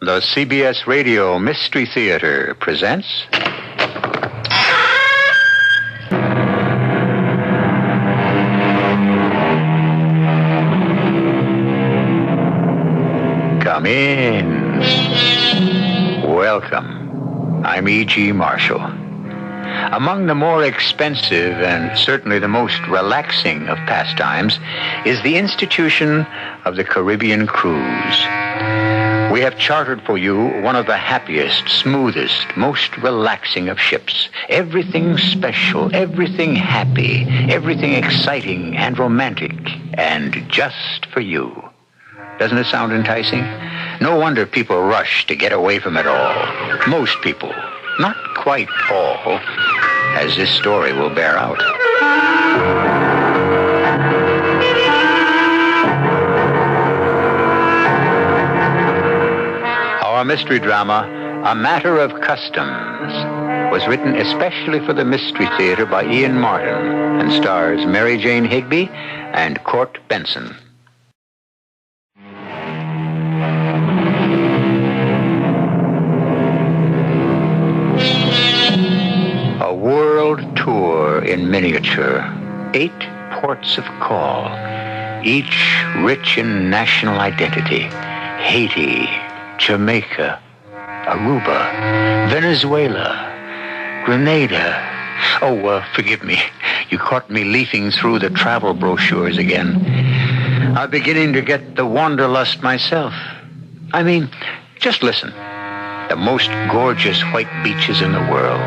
The CBS Radio Mystery Theater presents... Come in. Welcome. I'm E.G. Marshall. Among the more expensive and certainly the most relaxing of pastimes is the institution of the Caribbean cruise. We have chartered for you one of the happiest, smoothest, most relaxing of ships. Everything special, everything happy, everything exciting and romantic, and just for you. Doesn't it sound enticing? No wonder people rush to get away from it all. Most people, not quite all, as this story will bear out. Our mystery drama, A Matter of Customs, was written especially for the Mystery Theater by Ian Martin and stars Mary Jane Higby and Court Benson. A world tour in miniature. 8 ports of call, each rich in national identity. Haiti, Jamaica, Aruba, Venezuela, Grenada. Forgive me. You caught me leafing through the travel brochures again. I'm beginning to get the wanderlust myself. I mean, just listen. The most gorgeous white beaches in the world.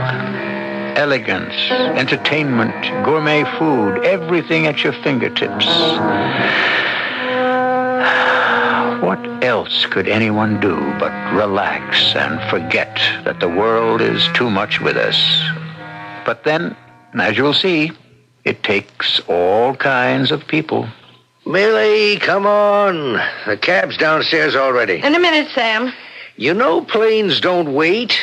Elegance, entertainment, gourmet food, everything at your fingertips. What else could anyone do but relax and forget that the world is too much with us? But then, as you'll see, it takes all kinds of people. Millie, come on. The cab's downstairs already. In a minute, Sam. You know planes don't wait.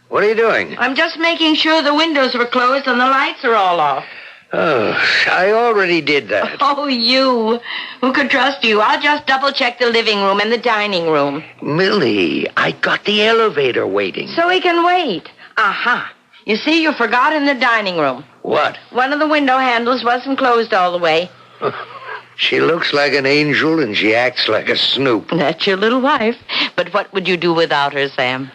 What are you doing? I'm just making sure the windows were closed and the lights are all off. Oh, I already did that. Oh, you. Who could trust you? I'll just double-check the living room and the dining room. Millie, I got the elevator waiting. So we can wait. Aha. You see, you forgot in the dining room. What? One of the window handles wasn't closed all the way. She looks like an angel and she acts like a snoop. That's your little wife. But what would you do without her, Sam?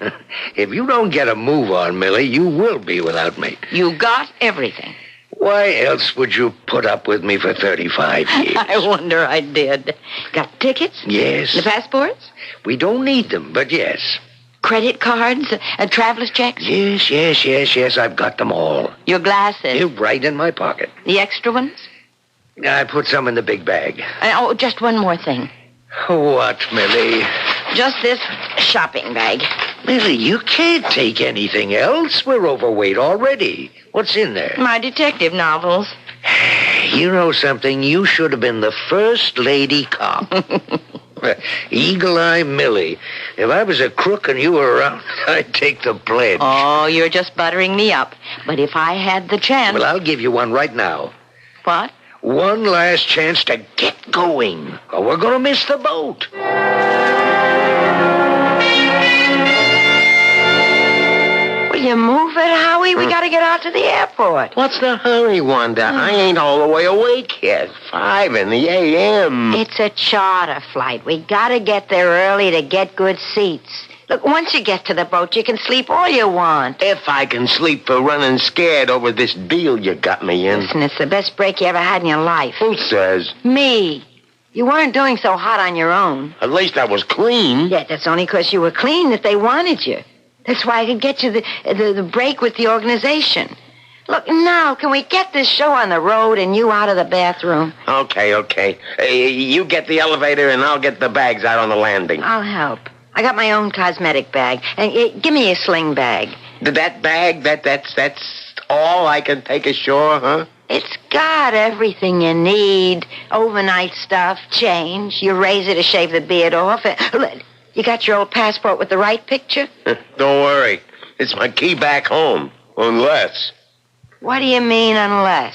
If you don't get a move on, Millie, you will be without me. You got everything. Why else would you put up with me for 35 years? I wonder I did. Got tickets? Yes. The passports? We don't need them, but yes. Credit cards? Traveler's checks? Yes. I've got them all. Your glasses? They're right in my pocket. The extra ones? I put some in the big bag. Just one more thing. What, Millie? Just this shopping bag. Millie, you can't take anything else. We're overweight already. What's in there? My detective novels. You know something? You should have been the first lady cop. Eagle Eye Millie. If I was a crook and you were around, I'd take the pledge. Oh, you're just buttering me up. But if I had the chance... Well, I'll give you one right now. What? One last chance to get going, or we're going to miss the boat. Will you move it, Howie? We got to get out to the airport. What's the hurry, Wanda? I ain't all the way awake yet. 5 in the a.m. It's a charter flight. We got to get there early to get good seats. Look, once you get to the boat, you can sleep all you want. If I can sleep for running scared over this deal you got me in. Listen, it's the best break you ever had in your life. Who says? Me. You weren't doing so hot on your own. At least I was clean. Yeah, that's only because you were clean that they wanted you. That's why I could get you the break with the organization. Look, now, can we get this show on the road and you out of the bathroom? Okay. You get the elevator and I'll get the bags out on the landing. I'll help. I got my own cosmetic bag. And give me a sling bag. That bag, that's all I can take ashore, huh? It's got everything you need. Overnight stuff, change, your razor to shave the beard off. You got your old passport with the right picture? Don't worry. It's my key back home. Unless... What do you mean, unless?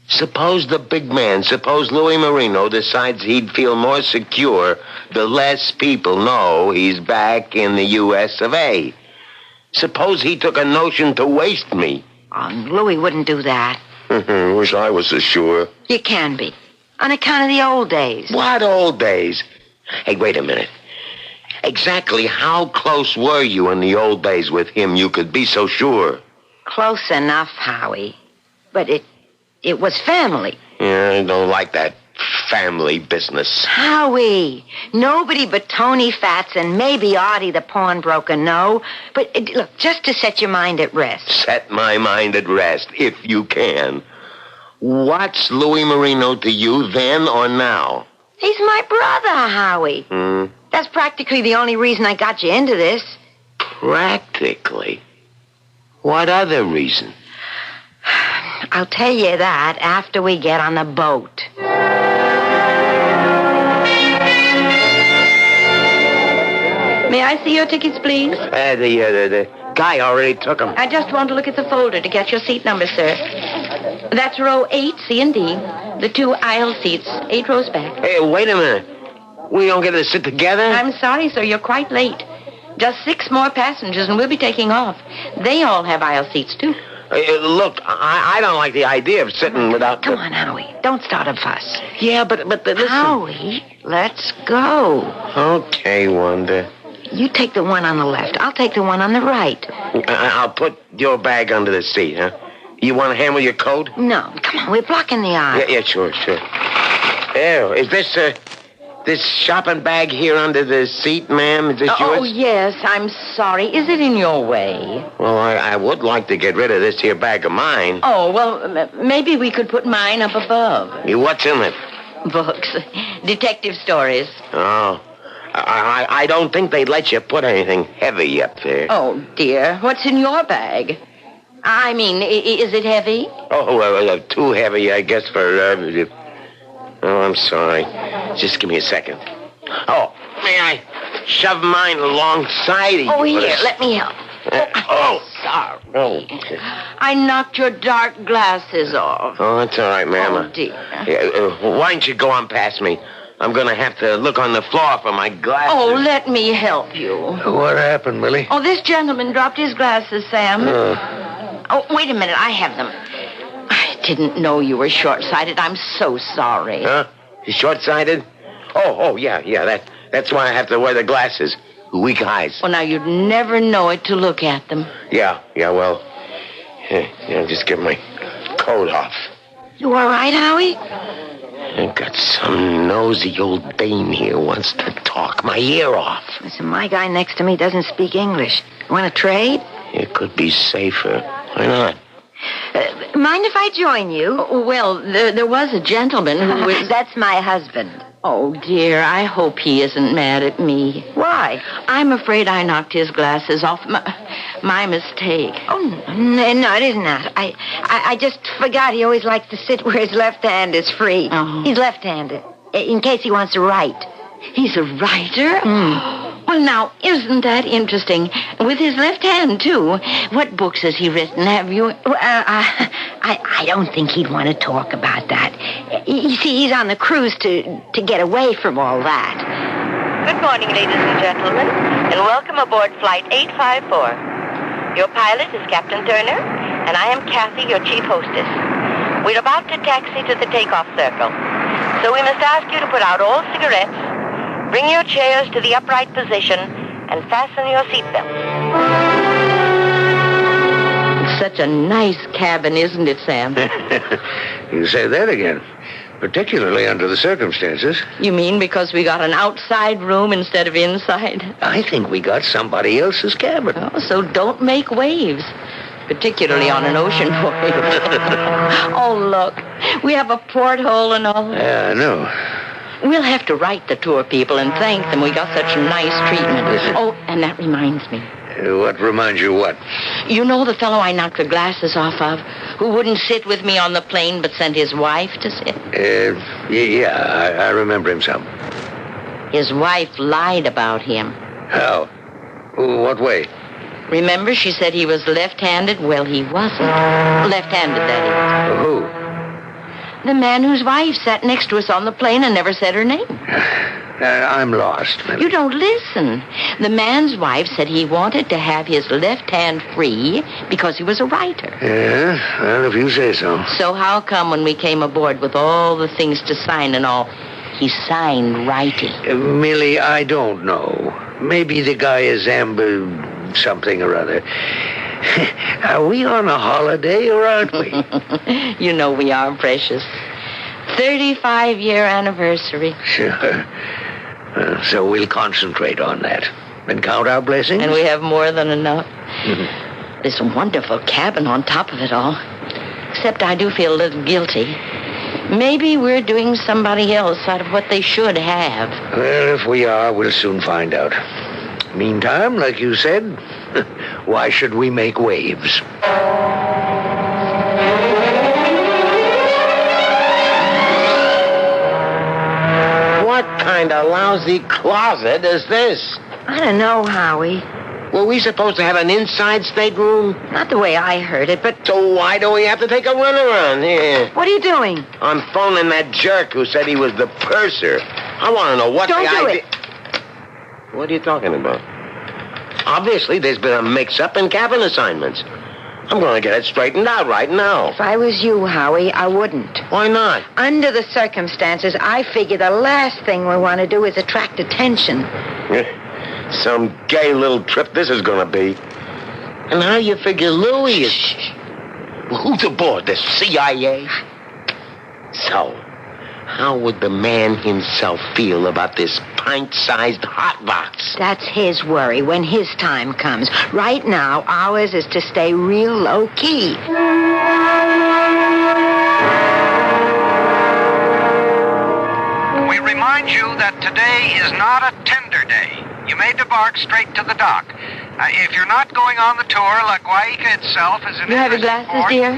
Suppose the big man, suppose Louis Marino decides he'd feel more secure the less people know he's back in the U.S. of A. Suppose he took a notion to waste me. Oh, Louis wouldn't do that. Wish I was so sure. You can be. On account of the old days. What old days? Hey, wait a minute. Exactly how close were you in the old days with him you could be so sure? Close enough, Howie. But it was family. Yeah, I don't like that family business. Howie, nobody but Tony Fats and maybe Artie the pawnbroker know. But look, just to set your mind at rest. Set my mind at rest, if you can. What's Louis Marino to you then or now? He's my brother, Howie. That's practically the only reason I got you into this. Practically? What other reason? I'll tell you that after we get on the boat. May I see your tickets, please? The guy already took them. I just want to look at the folder to get your seat number, sir. That's row 8, C and D. The 2 aisle seats, 8 rows back. Hey, wait a minute. We don't get to sit together? I'm sorry, sir. You're quite late. Just 6 more passengers, and we'll be taking off. They all have aisle seats, too. Look, I don't like the idea of sitting without... Come on, Howie. Don't start a fuss. Yeah, but listen... Howie, let's go. Okay, Wanda. You take the one on the left. I'll take the one on the right. I'll put your bag under the seat, huh? You want to handle your coat? No, come on. We're blocking the aisle. Yeah, sure. There, is this shopping bag here under the seat, ma'am? Is this yours? Oh, yes. I'm sorry. Is it in your way? Well, I would like to get rid of this here bag of mine. Oh, well, maybe we could put mine up above. What's in it? Books. Detective stories. Oh. I don't think they'd let you put anything heavy up there. Oh, dear. What's in your bag? I mean, is it heavy? Oh, too heavy, I guess, for... Oh, I'm sorry. Just give me a second. Oh, may I shove mine alongside of you? Oh, here, let me help. Sorry. Oh. I knocked your dark glasses off. Oh, that's all right, ma'am. Oh, dear. Why don't you go on past me? I'm going to have to look on the floor for my glasses. Oh, let me help you. What happened, Millie? Oh, this gentleman dropped his glasses, Sam. Oh, wait a minute. I have them. I didn't know you were short-sighted. I'm so sorry. Huh? You short-sighted? Oh, yeah. That's why I have to wear the glasses. Weak eyes. Well, now, you'd never know it to look at them. Yeah, well... Yeah, just get my coat off. You all right, Howie? I've got some nosy old dame here wants to talk my ear off. Listen, my guy next to me doesn't speak English. Want to trade? It could be safer. Why not? Mind if I join you? Oh, well, there was a gentleman who was... That's my husband. Oh, dear, I hope he isn't mad at me. Why? I'm afraid I knocked his glasses off. My mistake. Oh, no, it isn't that. I just forgot he always likes to sit where his left hand is free. Oh. He's left-handed, in case he wants to write. He's a writer? Well, now, isn't that interesting? With his left hand, too. What books has he written? Have you... I don't think he'd want to talk about that. You see, he's on the cruise to get away from all that. Good morning, ladies and gentlemen, and welcome aboard Flight 854. Your pilot is Captain Turner, and I am Kathy, your chief hostess. We're about to taxi to the takeoff circle, so we must ask you to put out all cigarettes, bring your chairs to the upright position, and fasten your seatbelts. Such a nice cabin, isn't it, Sam? You say that again. Particularly under the circumstances. You mean because we got an outside room instead of inside? I think we got somebody else's cabin. Oh, so don't make waves. Particularly on an ocean voyage. Oh, look. We have a porthole and all. Yeah, I know. We'll have to write the tour people and thank them we got such nice treatment. Oh, and that reminds me. What reminds you what? You know the fellow I knocked the glasses off of, who wouldn't sit with me on the plane but sent his wife to sit? Yeah, I remember him some. His wife lied about him. How? What way? Remember, she said he was left-handed? Well, he wasn't. Left-handed, that is. Who? The man whose wife sat next to us on the plane and never said her name. I'm lost, Millie. You don't listen. The man's wife said he wanted to have his left hand free because he was a writer. Yeah, well, if you say so. So how come when we came aboard with all the things to sign and all, he signed writing? Millie, I don't know. Maybe the guy is something or other. Are we on a holiday or aren't we? You know we are, precious. 35-year anniversary. Sure. So we'll concentrate on that and count our blessings. And we have more than enough. This wonderful cabin on top of it all. Except I do feel a little guilty. Maybe we're doing somebody else out of what they should have. Well, if we are, we'll soon find out. Meantime, like you said, why should we make waves? What kind of lousy closet is this? I don't know, Howie. Were we supposed to have an inside stateroom? Not the way I heard it, but... So why do we have to take a runaround here? What are you doing? I'm phoning that jerk who said he was the purser. I want to know what Don't the do idea... What are you talking about? Obviously, there's been a mix-up in cabin assignments. I'm going to get it straightened out right now. If I was you, Howie, I wouldn't. Why not? Under the circumstances, I figure the last thing we want to do is attract attention. Some gay little trip this is going to be. And how you figure Louis is... Well, who's aboard? The CIA? So, how would the man himself feel about this pint-sized hotbox? That's his worry when his time comes. Right now, ours is to stay real low-key. We remind you that today is not a tender day. You may debark straight to the dock. If you're not going on the tour, La Guaica itself is an... You have your glasses, dear?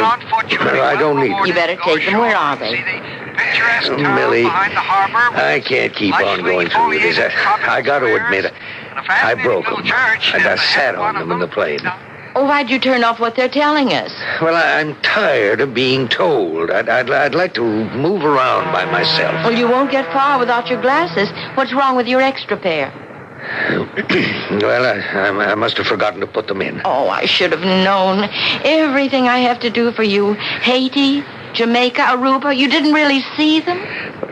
On foot, you I don't need them. You better take them. Where are they? See the picturesque town Millie, behind the harbor. I can't keep on going through this. I got to admit, I broke them. I sat on them in the plane. Oh, why'd you turn off what they're telling us? Well, I'm tired of being told. I'd like to move around by myself. Well, you won't get far without your glasses. What's wrong with your extra pair? Well, I must have forgotten to put them in. Oh, I should have known. Everything I have to do for you. Haiti, Jamaica, Aruba, you didn't really see them?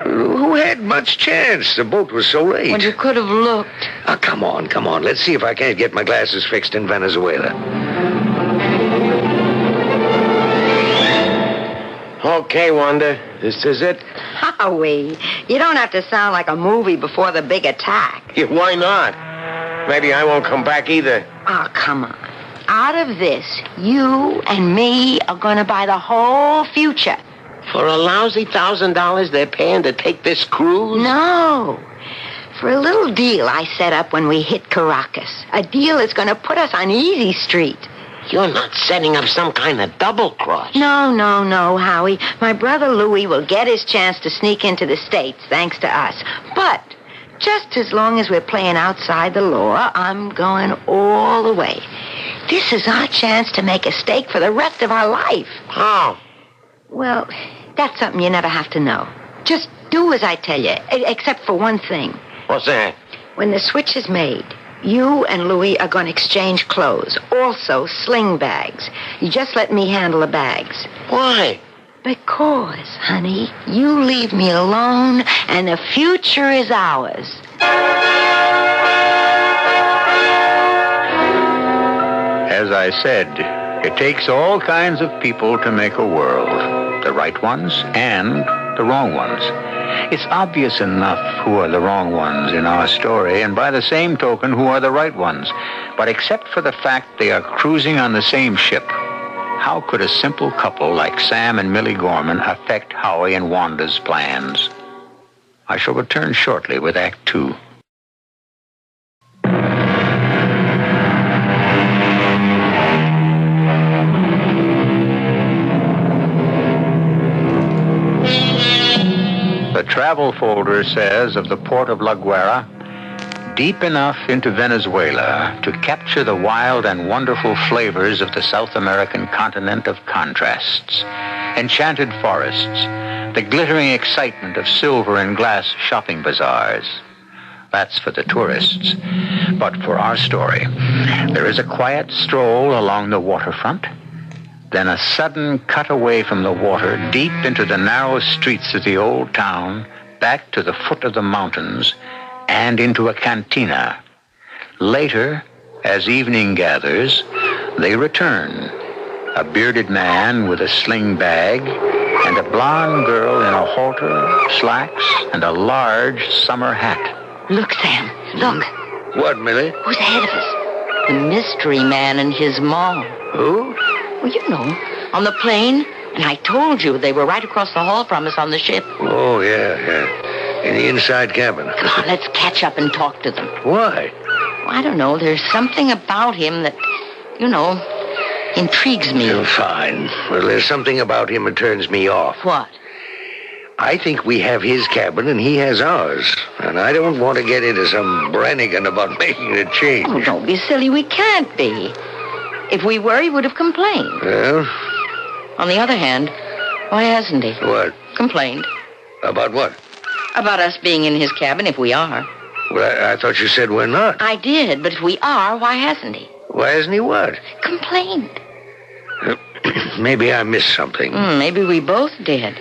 Who had much chance? The boat was so late. Well, you could have looked. Oh, come on. Let's see if I can't get my glasses fixed in Venezuela. Okay, Wanda. This is it? Howie, you don't have to sound like a movie before the big attack. Yeah, why not? Maybe I won't come back either. Oh, come on. Out of this, you and me are going to buy the whole future. For a lousy $1,000 they're paying to take this cruise? No. For a little deal I set up when we hit Caracas. A deal that's going to put us on easy street. You're not setting up some kind of double cross. No, Howie. My brother Louis will get his chance to sneak into the States, thanks to us. But just as long as we're playing outside the law, I'm going all the way. This is our chance to make a stake for the rest of our life. How? Well, that's something you never have to know. Just do as I tell you, except for one thing. What's that? When the switch is made, you and Louis are going to exchange clothes. Also, sling bags. You just let me handle the bags. Why? Because, honey, you leave me alone, and the future is ours. As I said, it takes all kinds of people to make a world. The right ones and the wrong ones. It's obvious enough who are the wrong ones in our story, and by the same token, who are the right ones. But except for the fact they are cruising on the same ship, how could a simple couple like Sam and Millie Gorman affect Howie and Wanda's plans? I shall return shortly with Act 2. The travel folder says of the port of La Guaira, deep enough into Venezuela to capture the wild and wonderful flavors of the South American continent of contrasts. enchanted forests, the glittering excitement of silver and glass shopping bazaars. That's for the tourists. But for our story, there is a quiet stroll along the waterfront, then a sudden cut away from the water deep into the narrow streets of the old town, back to the foot of the mountains, and into a cantina. Later, as evening gathers, they return. A bearded man with a sling bag and a blonde girl in a halter, slacks, and a large summer hat. Look, Sam, look. What, Millie? Who's ahead of us? The mystery man and his mom. Who? Well, you know, on the plane. And I told you they were right across the hall from us on the ship. Oh, yeah. In the inside cabin. Come on, let's catch up and talk to them. Why? Well, I don't know. There's something about him that, intrigues me. Oh, fine. Well, there's something about him that turns me off. What? I think we have his cabin and he has ours. And I don't want to get into some Brannigan about making a change. Oh, don't be silly. We can't be. If we were, he would have complained. Well? On the other hand, why hasn't he? What? Complained. About what? About us being in his cabin if we are. Well, I thought you said we're not. I did, but if we are, why hasn't he? Why hasn't he what? Complained. Maybe I missed something. Maybe we both did.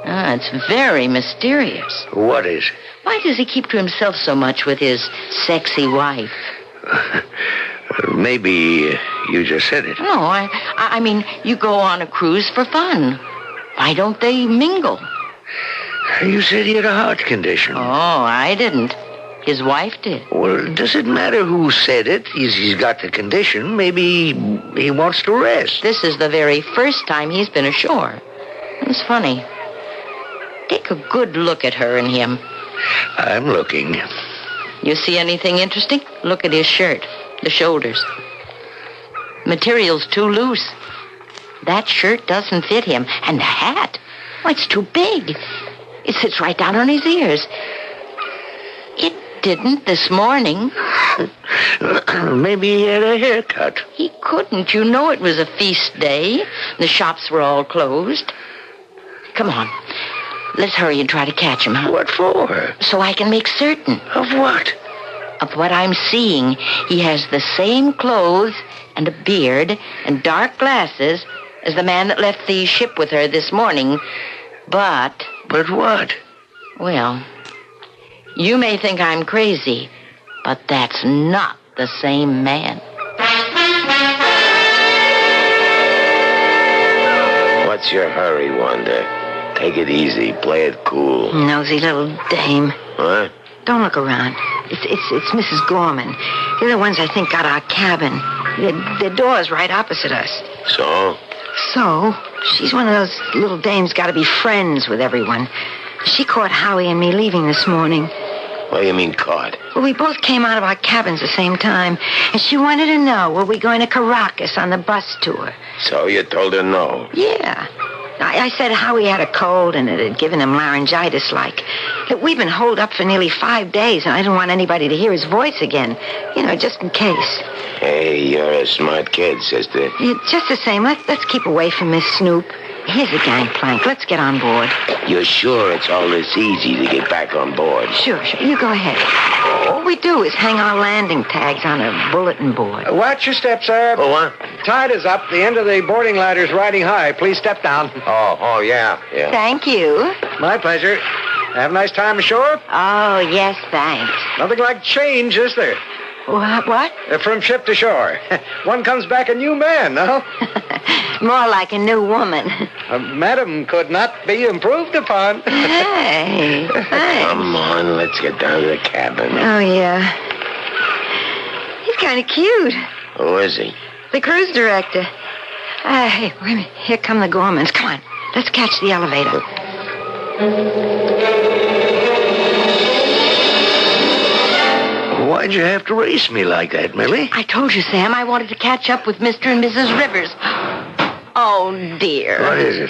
It's very mysterious. What is? Why does he keep to himself so much with his sexy wife? Maybe you just said it. No, I mean, you go on a cruise for fun. Why don't they mingle? You said he had a heart condition. Oh, I didn't. His wife did. Well, does it matter who said it? He's got the condition. Maybe he wants to rest. This is the very first time he's been ashore. It's funny. Take a good look at her and him. I'm looking. You see anything interesting? Look at his shirt. The shoulders. Material's too loose. That shirt doesn't fit him. And the hat. Oh, it's too big. It sits right down on his ears. It didn't this morning. Maybe he had a haircut. He couldn't. You know it was a feast day. The shops were all closed. Come on. Let's hurry and try to catch him, huh? What for? So I can make certain. Of what? Of what I'm seeing. He has the same clothes and a beard and dark glasses as the man that left the ship with her this morning. But... But what? Well, you may think I'm crazy, but that's not the same man. What's your hurry, Wanda? Take it easy. Play it cool. Nosy little dame. What? Don't look around. It's Mrs. Gorman. They're the ones I think got our cabin. Their door's right opposite us. So? So, she's one of those little dames got to be friends with everyone. She caught Howie and me leaving this morning. What do you mean caught? Well, we both came out of our cabins the same time, and she wanted to know, were we going to Caracas on the bus tour? So you told her no? Yeah. I said Howie had a cold and it had given him laryngitis-like. That we've been holed up for nearly 5 days, and I didn't want anybody to hear his voice again. Just in case. Hey, you're a smart kid, sister. Yeah, just the same, let's keep away from Miss Snoop. Here's the gangplank. Let's get on board. You're sure it's all this easy to get back on board? Sure. You go ahead. All we do is hang our landing tags on a bulletin board. Watch your step, sir. Oh, what? Tide is up. The end of the boarding ladder's riding high. Please step down. Oh, yeah. Thank you. My pleasure. Have a nice time ashore? Oh, yes, thanks. Nothing like change, is there? What? From ship to shore. One comes back a new man, no? More like a new woman. Madam could not be improved upon. Hey, thanks. Come on, let's get down to the cabin. Oh, yeah. He's kind of cute. Who is he? The cruise director. Hey, wait a minute. Here come the Gormans. Come on. Let's catch the elevator. Why'd you have to race me like that, Millie? I told you, Sam, I wanted to catch up with Mr. and Mrs. Rivers. Oh, dear. What is it?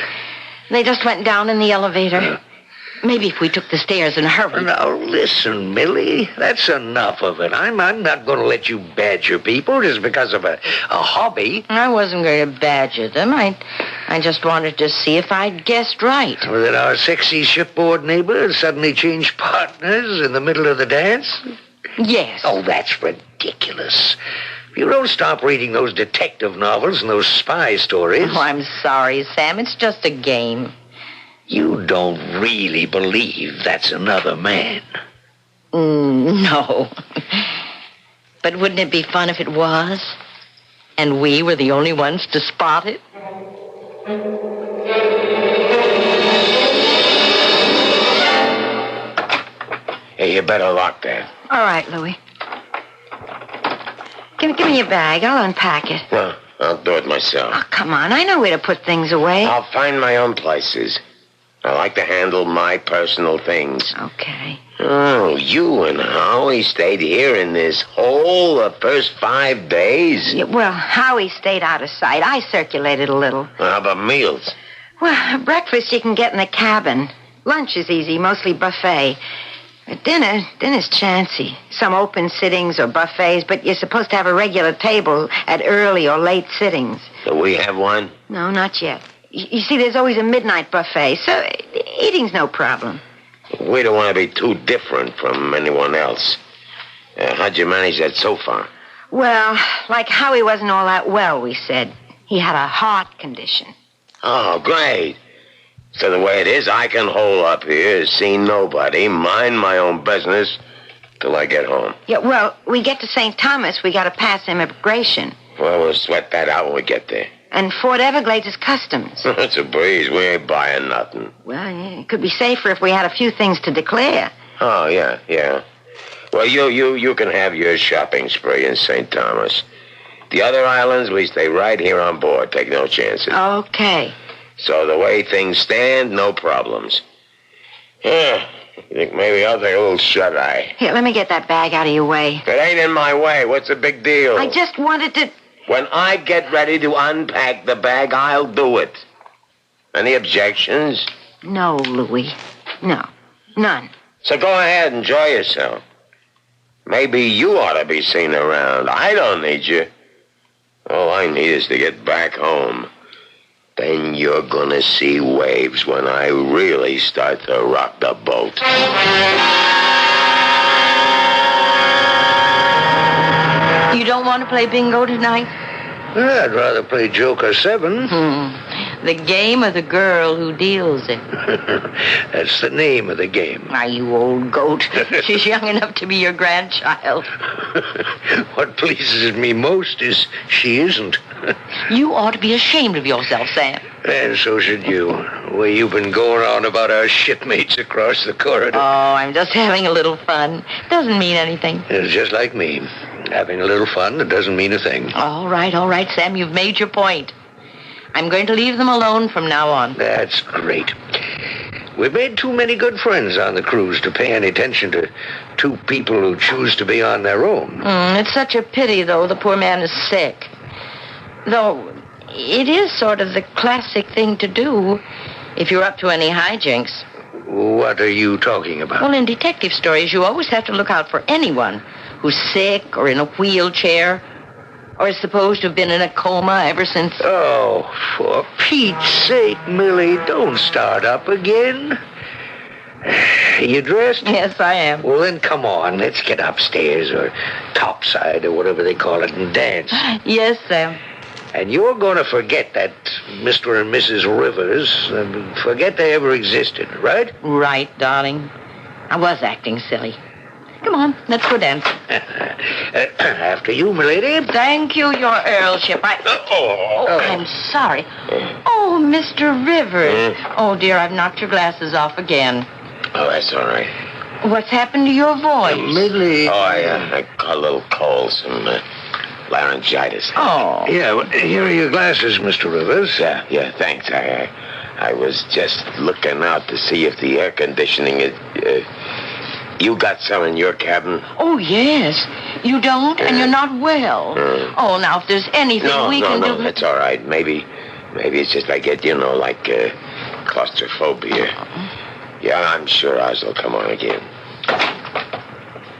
They just went down in the elevator. Maybe if we took the stairs in a hurry. Now, listen, Millie. That's enough of it. I'm not going to let you badger people just because of a hobby. I wasn't going to badger them. I I just wanted to see if I'd guessed right. Well, that our sexy shipboard neighbor suddenly changed partners in the middle of the dance? Yes. Oh, that's ridiculous. If you don't stop reading those detective novels and those spy stories... Oh, I'm sorry, Sam. It's just a game. You don't really believe that's another man. No. But wouldn't it be fun if it was? And we were the only ones to spot it? Hey, you better lock that. All right, Louie. Give me your bag. I'll unpack it. No, I'll do it myself. Oh, come on. I know where to put things away. I'll find my own places. I like to handle my personal things. Okay. Oh, you and Howie stayed here in this hole the first 5 days? Yeah, well, Howie stayed out of sight. I circulated a little. How about meals? Well, breakfast you can get in the cabin. Lunch is easy, mostly buffet. But dinner's chancy. Some open sittings or buffets, but you're supposed to have a regular table at early or late sittings. Do we have one? No, not yet. You see, there's always a midnight buffet, so eating's no problem. We don't want to be too different from anyone else. How'd you manage that so far? Well, like Howie wasn't all that well, we said. He had a heart condition. Oh, great. So the way it is, I can hole up here, see nobody, mind my own business till I get home. Yeah, well, we get to St. Thomas, we got to pass immigration. Well, we'll sweat that out when we get there. And Fort Everglades is customs. It's a breeze. We ain't buying nothing. Well, yeah, it could be safer if we had a few things to declare. Oh, yeah. Well, you can have your shopping spree in St. Thomas. The other islands, we stay right here on board. Take no chances. Okay. So the way things stand, no problems. Yeah, you think maybe I'll take a little shut-eye. Here, let me get that bag out of your way. It ain't in my way. What's the big deal? I just wanted to... When I get ready to unpack the bag, I'll do it. Any objections? No, Louie. No. None. So go ahead, enjoy yourself. Maybe you ought to be seen around. I don't need you. All I need is to get back home. Then you're gonna see waves when I really start to rock the boat. You don't want to play bingo tonight? I'd rather play Joker 7. The game of the girl who deals it. That's the name of the game. Why, you old goat. She's young enough to be your grandchild. What pleases me most is she isn't. You ought to be ashamed of yourself, Sam. And so should you. The way you've been going on about our shipmates across the corridor. Oh, I'm just having a little fun. Doesn't mean anything. It's just like me. Having a little fun that doesn't mean a thing. All right, Sam. You've made your point. I'm going to leave them alone from now on. That's great. We've made too many good friends on the cruise to pay any attention to two people who choose to be on their own. It's such a pity, though, the poor man is sick. Though it is sort of the classic thing to do if you're up to any hijinks. What are you talking about? Well, in detective stories, you always have to look out for anyone who's sick or in a wheelchair or is supposed to have been in a coma ever since... Oh, for Pete's sake, Millie, don't start up again. You dressed? Yes, I am. Well, then come on. Let's get upstairs or topside or whatever they call it and dance. Yes, Sam. And you're going to forget that Mr. and Mrs. Rivers. Forget they ever existed, right? Right, darling. I was acting silly. Come on, let's go dance. After you, milady. Thank you, your earlship. I'm sorry. Oh, Mr. Rivers. Oh, dear, I've knocked your glasses off again. Oh, that's all right. What's happened to your voice? Millie. Oh, I got a little cold, some laryngitis. Oh. Yeah, well, here are your glasses, Mr. Rivers. Yeah, thanks. I was just looking out to see if the air conditioning is... You got some in your cabin? Oh, yes. You don't, and you're not well. Oh, now, if there's anything we can do... No, that's all right. Maybe it's just I get, like claustrophobia. Yeah, I'm sure ours will come on again.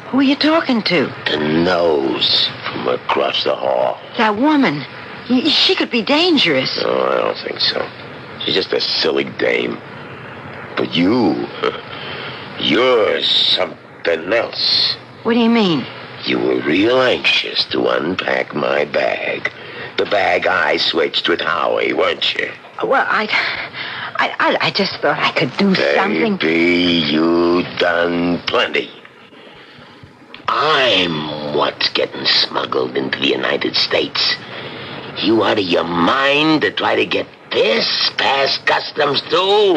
Who are you talking to? The nose from across the hall. That woman. She could be dangerous. No, I don't think so. She's just a silly dame. But you're something else. What do you mean? You were real anxious to unpack my bag. The bag I switched with Howie, weren't you? Well, I just thought I could do something. Baby, you done plenty. I'm what's getting smuggled into the United States. You out of your mind to try to get this past customs too?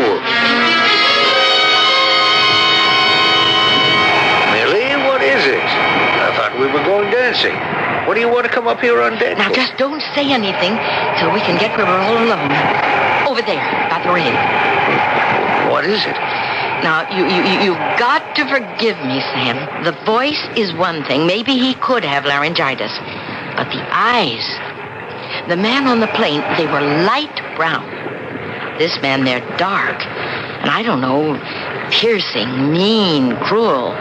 Millie, what is it? I thought we were going dancing. What do you want to come up here on deck? Now, just don't say anything till we can get where we're all alone. Over there, by the rail. What is it? Now, you got to forgive me, Sam. The voice is one thing. Maybe he could have laryngitis. But the eyes... The man on the plane, they were light brown. This man, they're dark. And I don't know, piercing, mean, cruel.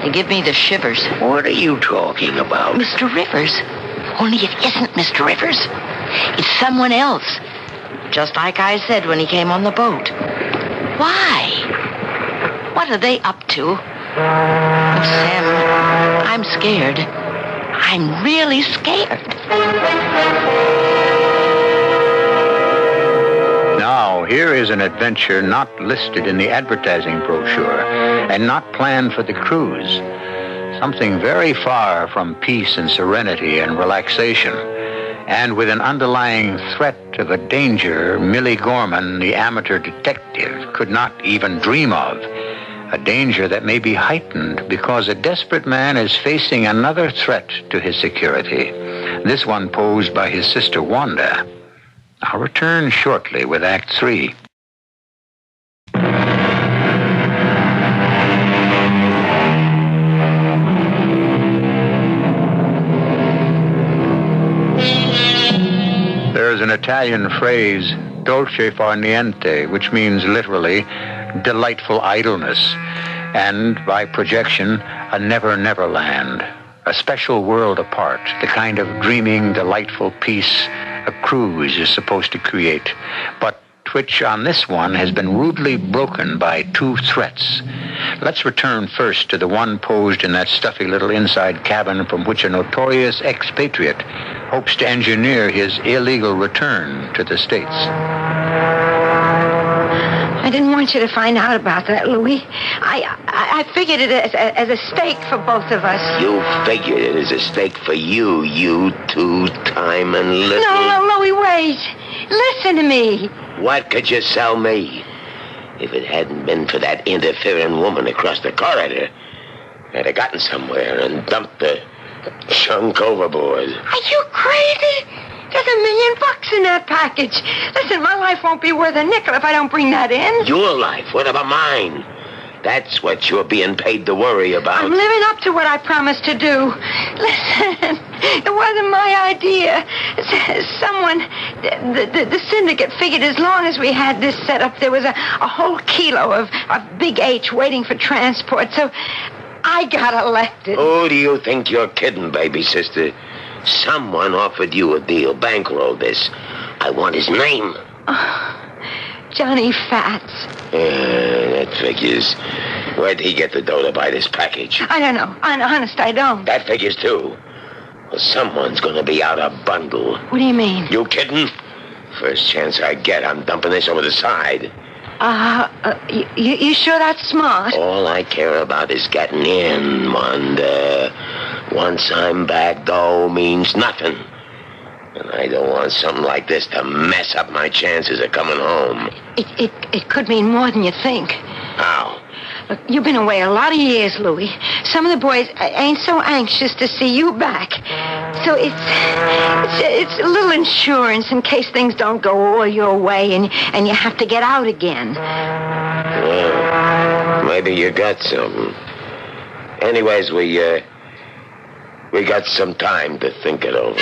They give me the shivers. What are you talking about? Mr. Rivers. Only it isn't Mr. Rivers. It's someone else. Just like I said when he came on the boat. Why? What are they up to? Oh, Sam, I'm scared. I'm really scared. Now, here is an adventure not listed in the advertising brochure and not planned for the cruise. Something very far from peace and serenity and relaxation, and with an underlying threat of a danger Millie Gorman, the amateur detective, could not even dream of. A danger that may be heightened because a desperate man is facing another threat to his security. This one posed by his sister Wanda. I'll return shortly with Act 3. There's an Italian phrase, dolce far niente, which means literally delightful idleness, and by projection, a never land, a special world apart, the kind of dreaming, delightful peace a cruise is supposed to create, but which on this one has been rudely broken by two threats. Let's return first to the one posed in that stuffy little inside cabin from which a notorious expatriate hopes to engineer his illegal return to the States. I didn't want you to find out about that, Louis. I figured it as a stake for both of us. You figured it as a stake for you, you two-time and little... No, Louis, wait. Listen to me. What could you sell me? If it hadn't been for that interfering woman across the corridor, I'd have gotten somewhere and dumped the chunk overboard. Are you crazy? There's $1 million in that package. Listen, my life won't be worth a nickel if I don't bring that in. Your life? What about mine? That's what you're being paid to worry about. I'm living up to what I promised to do. Listen, it wasn't my idea. Someone, the syndicate figured as long as we had this set up, there was a whole kilo of Big H waiting for transport. So I got elected. Who do you think you're kidding, baby sister? Someone offered you a deal. Bankroll this. I want his name. Oh, Johnny Fats. That figures. Where'd he get the dough to buy this package? I don't know. Honest, I don't. That figures, too. Well, someone's gonna be out a bundle. What do you mean? You kidding? First chance I get, I'm dumping this over the side. You sure that's smart? All I care about is getting in, Wanda. Once I'm back, dough means nothing. And I don't want something like this to mess up my chances of coming home. It could mean more than you think. How? Look, you've been away a lot of years, Louis. Some of the boys ain't so anxious to see you back. So it's a little insurance in case things don't go all your way and you have to get out again. Well, maybe you got something. Anyways, we got some time to think it over.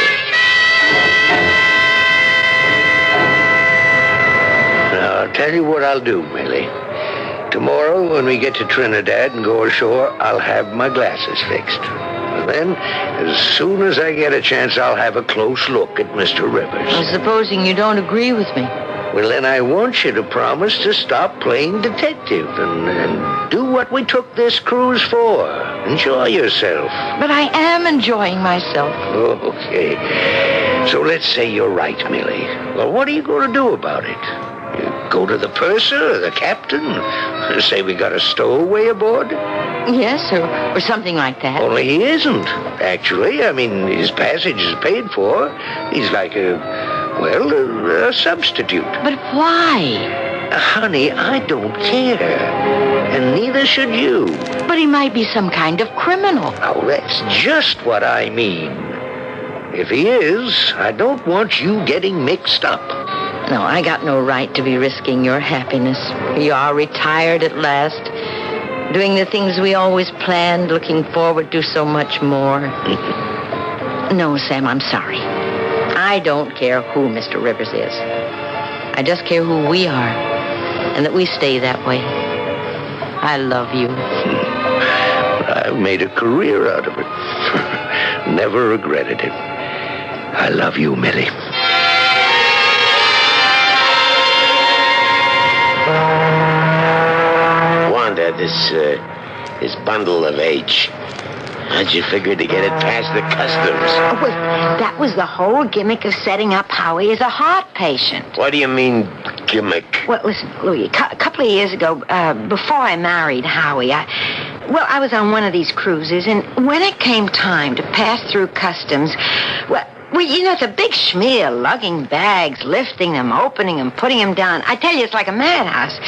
Now, I'll tell you what I'll do, Millie. Tomorrow, when we get to Trinidad and go ashore, I'll have my glasses fixed. Then, as soon as I get a chance, I'll have a close look at Mr. Rivers. Well, supposing you don't agree with me. Well, then I want you to promise to stop playing detective and do what we took this cruise for. Enjoy yourself. But I am enjoying myself. Okay. So let's say you're right, Millie. Well, what are you going to do about it? You go to the purser or the captain? Say we got a stowaway aboard? Yes, or something like that. Only he isn't, actually. I mean, his passage is paid for. He's like a substitute. But why? Honey, I don't care. And neither should you. But he might be some kind of criminal. Oh, that's just what I mean. If he is, I don't want you getting mixed up. No, I got no right to be risking your happiness. You are retired at last, doing the things we always planned, looking forward to so much more. No, Sam, I'm sorry. I don't care who Mr. Rivers is. I just care who we are, and that we stay that way. I love you. I've made a career out of it. Never regretted it. I love you, Millie. Wanda, this bundle of H. How'd you figure to get it past the customs? Oh, well, that was the whole gimmick of setting up Howie as a heart patient. What do you mean, gimmick? Well, listen, Louis, a couple of years ago, before I married Howie, I was on one of these cruises, and when it came time to pass through customs, well, you know, it's a big schmear, lugging bags, lifting them, opening them, putting them down. I tell you, it's like a madhouse.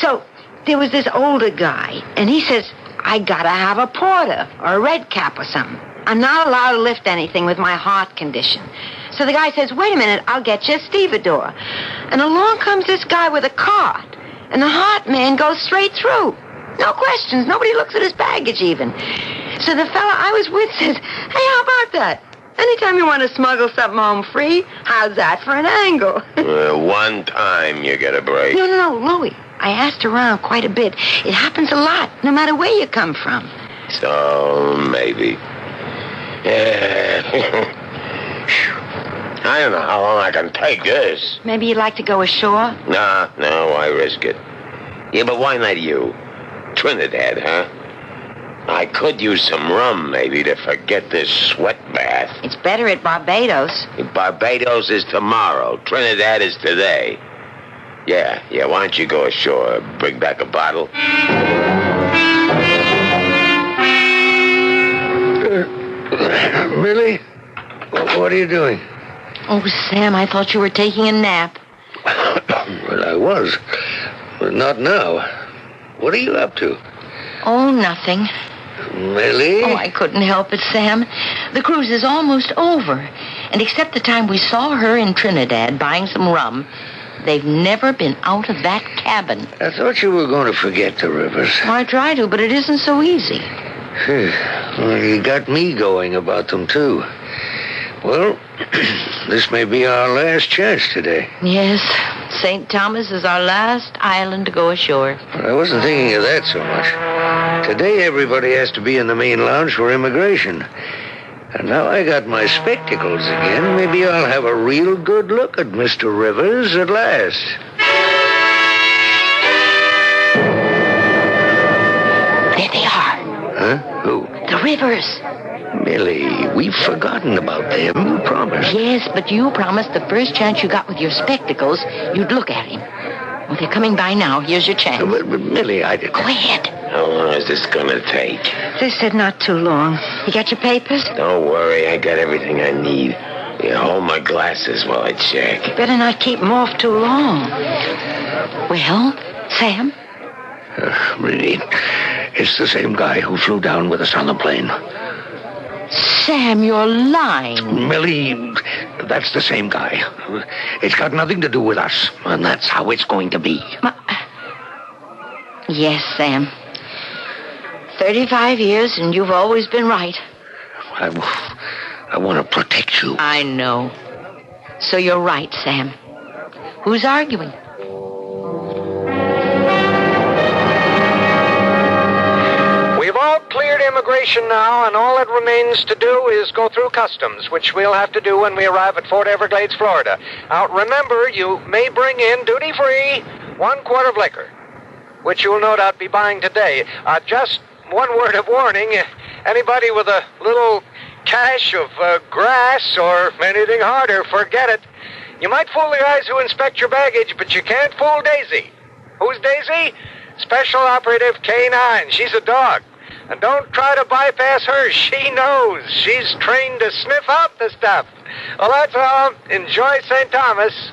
So there was this older guy, and he says, I gotta have a porter or a red cap or something. I'm not allowed to lift anything with my heart condition. So the guy says, wait a minute, I'll get you a stevedore. And along comes this guy with a cart, and the heart man goes straight through. No questions. Nobody looks at his baggage even. So the fella I was with says, hey, how about that? Anytime you want to smuggle something home free, how's that for an angle? One time you get a break. No, Louie. I asked around quite a bit. It happens a lot, no matter where you come from. So, maybe. I don't know how long I can take this. Maybe you'd like to go ashore? No, why risk it? Yeah, but why not you? Trinidad, huh? I could use some rum, maybe, to forget this sweat bath. It's better at Barbados. Barbados is tomorrow. Trinidad is today. Yeah, why don't you go ashore? Bring back a bottle? Millie? What are you doing? Oh, Sam, I thought you were taking a nap. Well, I was. But not now. What are you up to? Oh, nothing. Millie? Oh, I couldn't help it, Sam. The cruise is almost over. And except the time we saw her in Trinidad buying some rum, they've never been out of that cabin. I thought you were going to forget the Rivers. Well, I try to, but it isn't so easy. Well, you got me going about them, too. Well, this may be our last chance today. Yes, St. Thomas is our last island to go ashore. I wasn't thinking of that so much. Today, everybody has to be in the main lounge for immigration. And now I got my spectacles again. Maybe I'll have a real good look at Mr. Rivers at last. There they are. Huh? Who? The Rivers. Millie, we've forgotten about them. You promised. Yes, but you promised the first chance you got with your spectacles, you'd look at him. Well, they're coming by now. Here's your chance. But Millie, I didn't... Go ahead. How long is this gonna take? They said not too long. You got your papers? Don't worry, I got everything I need. You hold my glasses while I check. Better not keep them off too long. Well, Sam? Really, it's the same guy who flew down with us on the plane. Sam, you're lying. Millie, that's the same guy. It's got nothing to do with us, and that's how it's going to be. Yes, Sam. 35 years, and you've always been right. I want to protect you. I know. So you're right, Sam. Who's arguing? We've all cleared immigration now, and all that remains to do is go through customs, which we'll have to do when we arrive at Fort Everglades, Florida. Now, remember, you may bring in duty-free 1 quart of liquor, which you'll no doubt be buying today. Just one word of warning. Anybody with a little cache of grass or anything harder, forget it. You might fool the guys who inspect your baggage, but you can't fool Daisy. Who's Daisy? Special Operative K9. She's a dog. And don't try to bypass her. She knows. She's trained to sniff out the stuff. Well, that's all. Enjoy St. Thomas.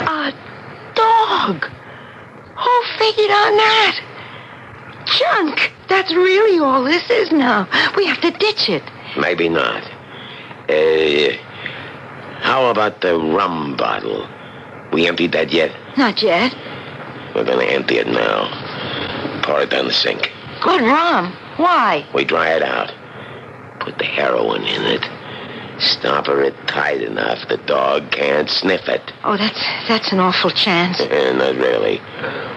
A dog. Who figured on that? Junk. That's really all this is now. We have to ditch it. Maybe not. How about the rum bottle? We emptied that yet? Not yet. We're gonna empty it now. Pour it down the sink. Good rum. Why? We dry it out. Put the heroin in it. Stopper it tight enough the dog can't sniff it. Oh, that's an awful chance. Not really.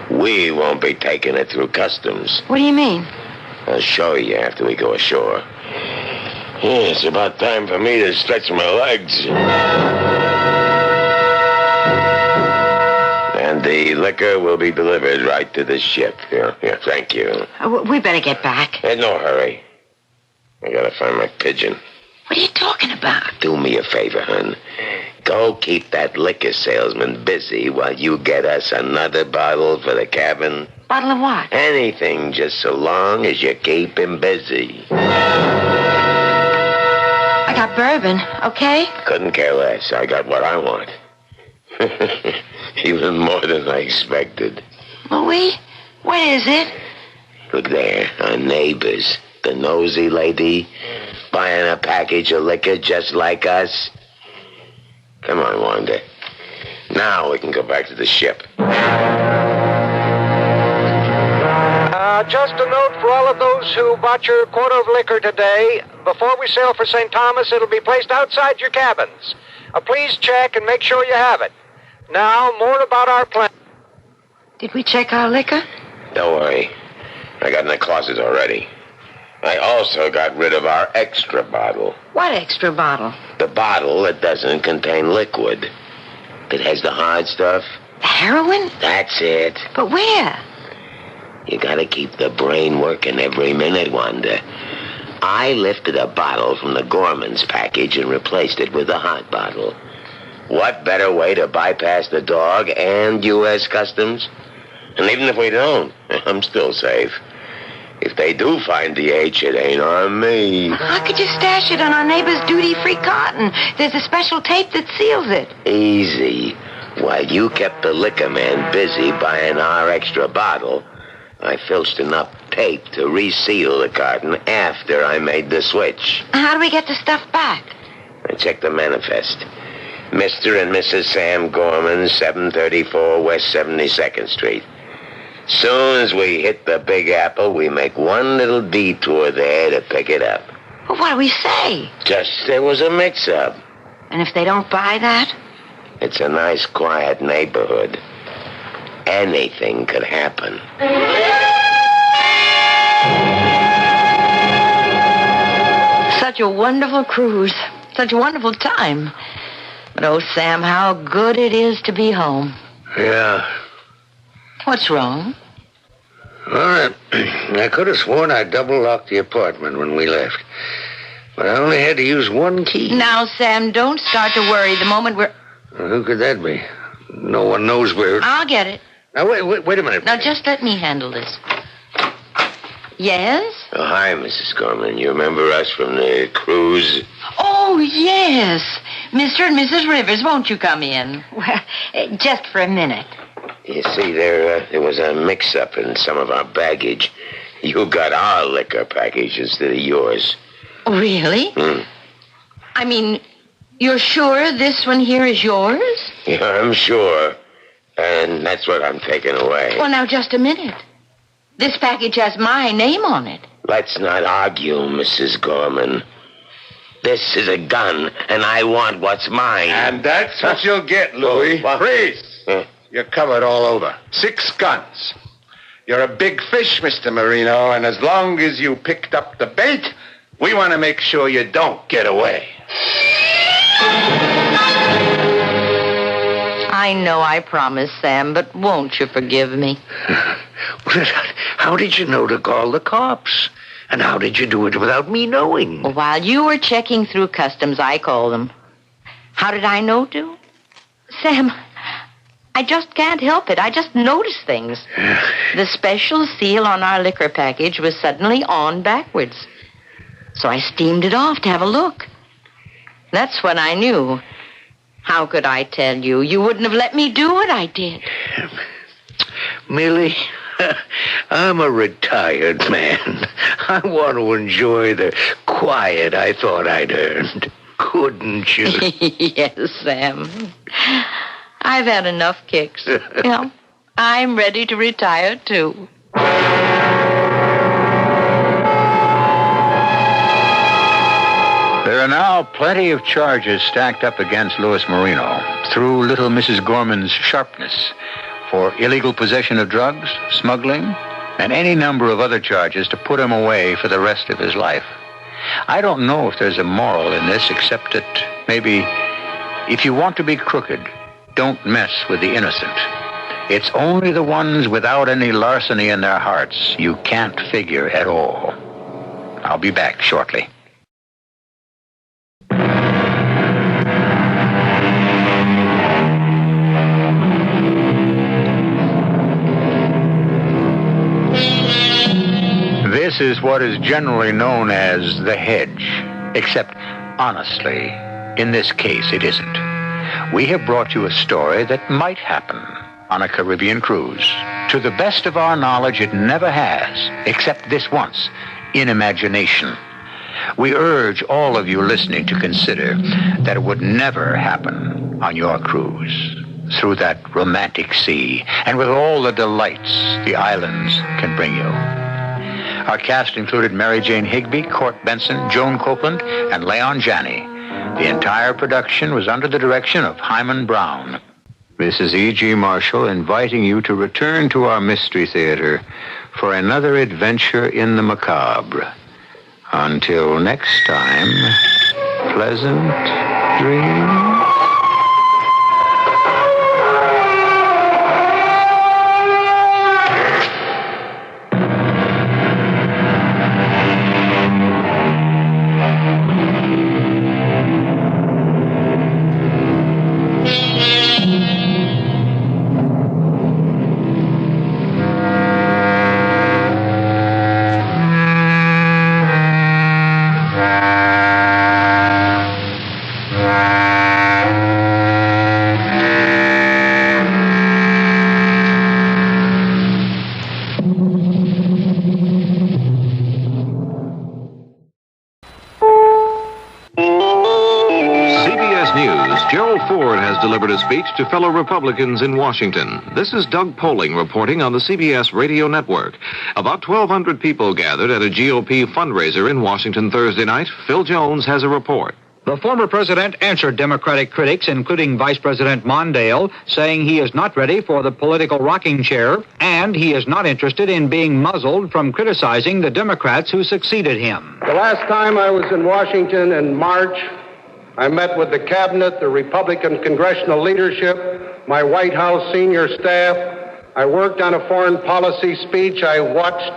We won't be taking it through customs. What do you mean? I'll show you after we go ashore. It's about time for me to stretch my legs. And the liquor will be delivered right to the ship. Here, thank you. We better get back. In no hurry. I gotta find my pigeon. What are you talking about? Do me a favor, hon. Go keep that liquor salesman busy while you get us another bottle for the cabin. Bottle of what? Anything, just so long as you keep him busy. I got bourbon, okay? Couldn't care less. I got what I want. Even more than I expected. Louis, what is it? Look there, our neighbors. The nosy lady buying a package of liquor just like us. Come on, Wanda. Now we can go back to the ship. Just a note for all of those who bought your quota of liquor today. Before we sail for St. Thomas, it'll be placed outside your cabins. Please check and make sure you have it. Now, more about our plan. Did we check our liquor? Don't worry. I got in the closet already. I also got rid of our extra bottle. What extra bottle? The bottle that doesn't contain liquid. That has the hard stuff. The heroin? That's it. But where? You gotta keep the brain working every minute, Wanda. I lifted a bottle from the Gorman's package and replaced it with a hot bottle. What better way to bypass the dog and U.S. Customs? And even if we don't, I'm still safe. If they do find the H, it ain't on me. How could you stash it on our neighbor's duty-free carton? There's a special tape that seals it. Easy. While you kept the liquor man busy buying our extra bottle, I filched enough tape to reseal the carton after I made the switch. How do we get the stuff back? I checked the manifest. Mr. and Mrs. Sam Gorman, 734 West 72nd Street. Soon as we hit the Big Apple, we make one little detour there to pick it up. Well, what do we say? Just there was a mix-up. And if they don't buy that? It's a nice, quiet neighborhood. Anything could happen. Such a wonderful cruise. Such a wonderful time. But, oh, Sam, how good it is to be home. Yeah. What's wrong? All right. I could have sworn I double-locked the apartment when we left. But I only had to use one key. Now, Sam, don't start to worry the moment we're... Well, who could that be? No one knows where... I'll get it. Now, wait a minute. Now, just let me handle this. Yes? Oh, hi, Mrs. Gorman. You remember us from the cruise? Oh, yes. Mr. and Mrs. Rivers, won't you come in? Well, just for a minute. You see, there was a mix-up in some of our baggage. You got our liquor package instead of yours. Oh, really? I mean, you're sure this one here is yours? Yeah, I'm sure. And that's what I'm taking away. Well, now, just a minute. This package has my name on it. Let's not argue, Mrs. Gorman. This is a gun, and I want what's mine. And that's what you'll get, Louis. Oh, what? Freeze. You're covered all over. 6 guns. You're a big fish, Mr. Marino, and as long as you picked up the bait, we want to make sure you don't get away. I know I promised, Sam, but won't you forgive me? How did you know to call the cops? And how did you do it without me knowing? Well, while you were checking through customs, I called them. How did I know to? Sam, I just can't help it. I just notice things. The special seal on our liquor package was suddenly on backwards. So I steamed it off to have a look. That's when I knew. How could I tell you? You wouldn't have let me do what I did. Millie, I'm a retired man. I want to enjoy the quiet I thought I'd earned. Couldn't you? Yes, Sam. I've had enough kicks. Yeah, I'm ready to retire, too. There are now plenty of charges stacked up against Louis Marino through little Mrs. Gorman's sharpness for illegal possession of drugs, smuggling, and any number of other charges to put him away for the rest of his life. I don't know if there's a moral in this, except that maybe if you want to be crooked, don't mess with the innocent. It's only the ones without any larceny in their hearts you can't figure at all. I'll be back shortly. This is what is generally known as the hedge, except, honestly, in this case, it isn't. We have brought you a story that might happen on a Caribbean cruise. To the best of our knowledge, it never has, except this once, in imagination. We urge all of you listening to consider that it would never happen on your cruise through that romantic sea and with all the delights the islands can bring you. Our cast included Mary Jane Higby, Court Benson, Joan Copeland, and Leon Janney. The entire production was under the direction of Hyman Brown. This is E.G. Marshall inviting you to return to our Mystery Theater for another adventure in the macabre. Until next time, pleasant dreams. Delivered a speech to fellow Republicans in Washington. This is Doug Poling reporting on the CBS radio network. About 1,200 people gathered at a GOP fundraiser in Washington Thursday night. Phil Jones has a report. The former president answered Democratic critics, including Vice President Mondale, saying he is not ready for the political rocking chair, and he is not interested in being muzzled from criticizing the Democrats who succeeded him. The last time I was in Washington in March, I met with the cabinet, the Republican congressional leadership, my White House senior staff. I worked on a foreign policy speech. I watched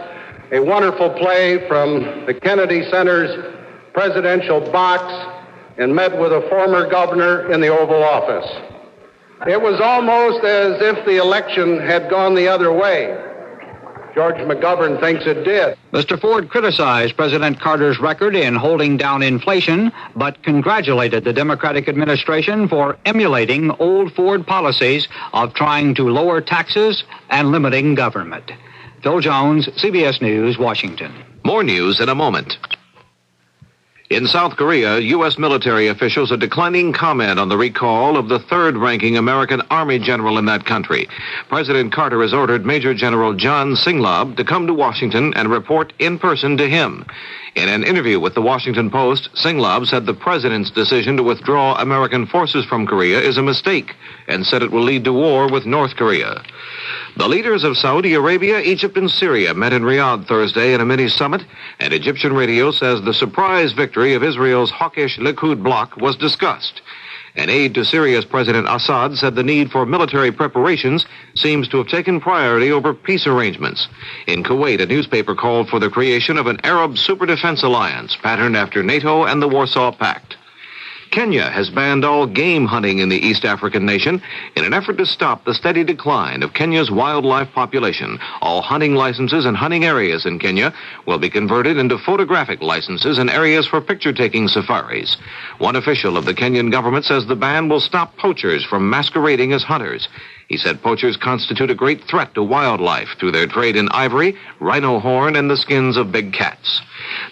a wonderful play from the Kennedy Center's presidential box and met with a former governor in the Oval Office. It was almost as if the election had gone the other way. George McGovern thinks it did. Mr. Ford criticized President Carter's record in holding down inflation, but congratulated the Democratic administration for emulating old Ford policies of trying to lower taxes and limiting government. Phil Jones, CBS News, Washington. More news in a moment. In South Korea, U.S. military officials are declining comment on the recall of the third-ranking American Army general in that country. President Carter has ordered Major General John Singlaub to come to Washington and report in person to him. In an interview with the Washington Post, Singlaub said the president's decision to withdraw American forces from Korea is a mistake and said it will lead to war with North Korea. The leaders of Saudi Arabia, Egypt, and Syria met in Riyadh Thursday in a mini-summit, and Egyptian radio says the surprise victory of Israel's hawkish Likud bloc was discussed. An aide to Syria's President Assad said the need for military preparations seems to have taken priority over peace arrangements. In Kuwait, a newspaper called for the creation of an Arab super defense alliance patterned after NATO and the Warsaw Pact. Kenya has banned all game hunting in the East African nation in an effort to stop the steady decline of Kenya's wildlife population. All hunting licenses and hunting areas in Kenya will be converted into photographic licenses and areas for picture-taking safaris. One official of the Kenyan government says the ban will stop poachers from masquerading as hunters. He said poachers constitute a great threat to wildlife through their trade in ivory, rhino horn, and the skins of big cats.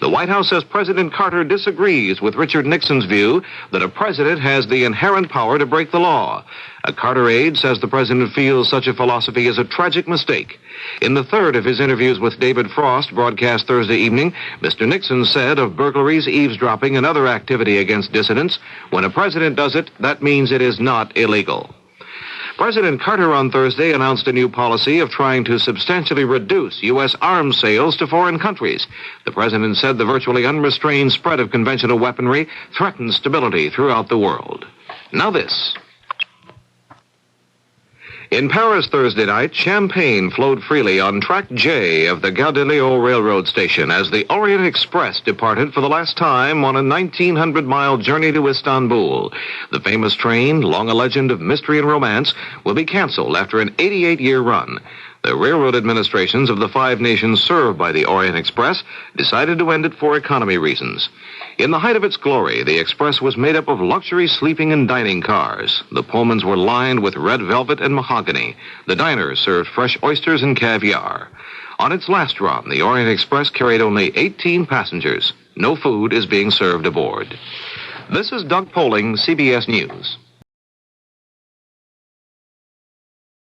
The White House says President Carter disagrees with Richard Nixon's view that a president has the inherent power to break the law. A Carter aide says the president feels such a philosophy is a tragic mistake. In the third of his interviews with David Frost, broadcast Thursday evening, Mr. Nixon said of burglaries, eavesdropping, and other activity against dissidents, when a president does it, that means it is not illegal. President Carter on Thursday announced a new policy of trying to substantially reduce U.S. arms sales to foreign countries. The president said the virtually unrestrained spread of conventional weaponry threatens stability throughout the world. Now this. In Paris Thursday night, champagne flowed freely on Track J of the Gare de Lyon railroad station as the Orient Express departed for the last time on a 1,900-mile journey to Istanbul. The famous train, long a legend of mystery and romance, will be canceled after an 88-year run. The railroad administrations of the 5 nations served by the Orient Express decided to end it for economy reasons. In the height of its glory, the Express was made up of luxury sleeping and dining cars. The Pullmans were lined with red velvet and mahogany. The diners served fresh oysters and caviar. On its last run, the Orient Express carried only 18 passengers. No food is being served aboard. This is Doug Poling, CBS News.